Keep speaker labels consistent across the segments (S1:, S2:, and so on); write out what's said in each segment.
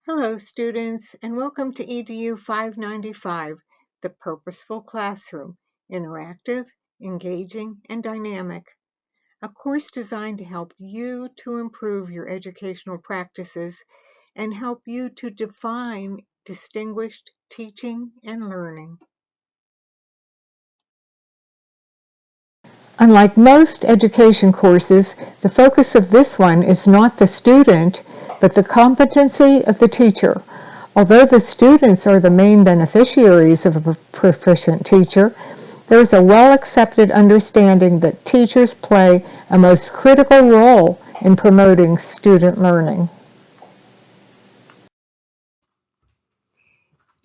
S1: Hello students, and welcome to EDU 595, the Purposeful Classroom, interactive, engaging, and dynamic. A course designed to help you to improve your educational practices and help you to define distinguished teaching and learning.
S2: Unlike most education courses, the focus of this one is not the student, but the competency of the teacher. Although the students are the main beneficiaries of a proficient teacher, there is a well-accepted understanding that teachers play a most critical role in promoting student learning.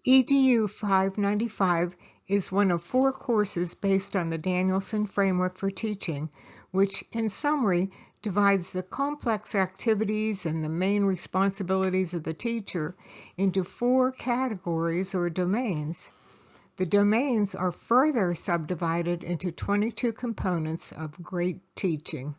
S1: EDU 595 is one of 4 courses based on the Danielson Framework for Teaching, which, in summary, divides the complex activities and the main responsibilities of the teacher into 4 categories or domains. The domains are further subdivided into 22 components of great teaching.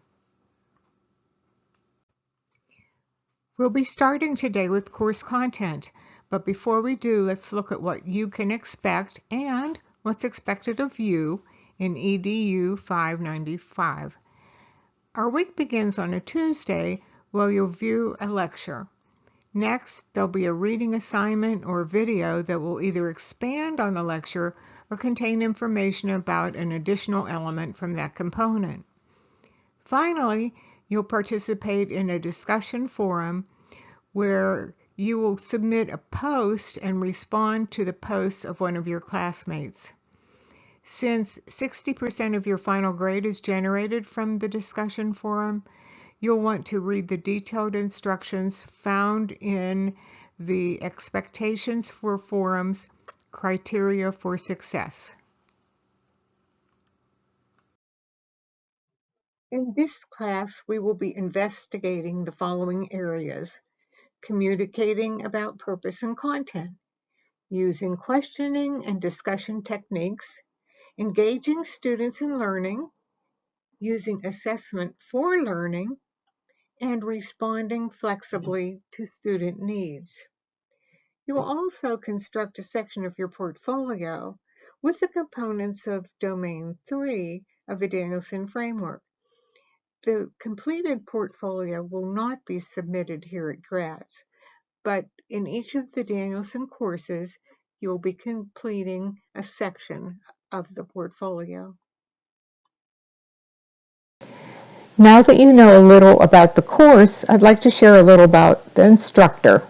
S1: We'll be starting today with course content. But before we do, let's look at what you can expect and what's expected of you in EDU 595. Our week begins on a Tuesday where you'll view a lecture. Next, there'll be a reading assignment or video that will either expand on the lecture or contain information about an additional element from that component. Finally, you'll participate in a discussion forum where you will submit a post and respond to the posts of one of your classmates. Since 60% of your final grade is generated from the discussion forum, you'll want to read the detailed instructions found in the Expectations for Forums Criteria for Success. In this class, we will be investigating the following areas: communicating about purpose and content, using questioning and discussion techniques, engaging students in learning, using assessment for learning, and responding flexibly to student needs. You will also construct a section of your portfolio with the components of Domain 3 of the Danielson Framework. The completed portfolio will not be submitted here at Gratz, but in each of the Danielson courses, you'll be completing a section of the portfolio.
S2: Now that you know a little about the course, I'd like to share a little about the instructor.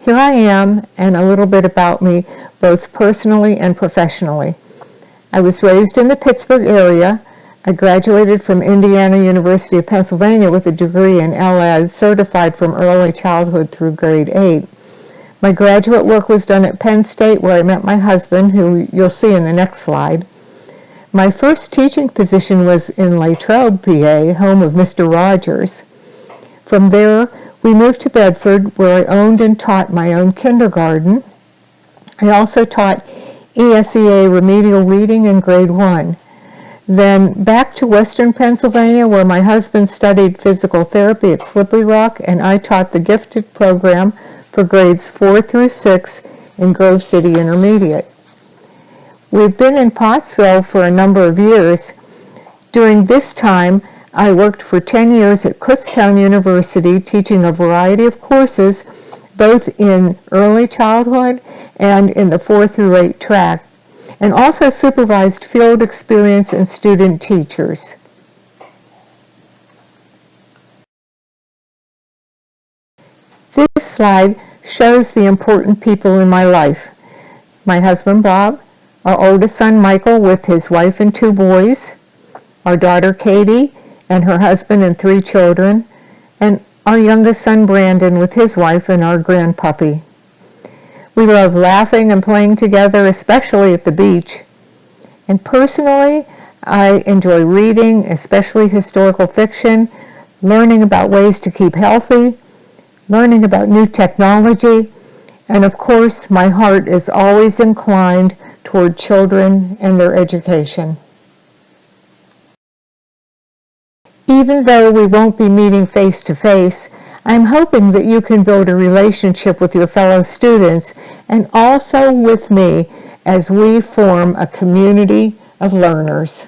S2: Here I am, and a little bit about me, both personally and professionally. I was raised in the Pittsburgh area. I graduated from Indiana University of Pennsylvania with a degree in LED, certified from early childhood through grade 8. My graduate work was done at Penn State, where I met my husband, who you'll see in the next slide. My first teaching position was in Latrobe, PA, home of Mr. Rogers. From there, we moved to Bedford, where I owned and taught my own kindergarten. I also taught ESEA remedial reading in grade 1. Then back to Western Pennsylvania, where my husband studied physical therapy at Slippery Rock, and I taught the gifted program for grades 4 through 6 in Grove City Intermediate. We've been in Pottsville for a number of years. During this time, I worked for 10 years at Kutztown University, teaching a variety of courses, both in early childhood and in the 4 through 8 track, and also supervised field experience and student teachers. This slide shows the important people in my life. My husband Bob, our oldest son Michael with his wife and 2 boys, our daughter Katie and her husband and 3 children, and our youngest son Brandon with his wife and our grandpuppy. We love laughing and playing together, especially at the beach. And personally, I enjoy reading, especially historical fiction, learning about ways to keep healthy, learning about new technology, and of course, my heart is always inclined toward children and their education. Even though we won't be meeting face to face, I'm hoping that you can build a relationship with your fellow students and also with me as we form a community of learners.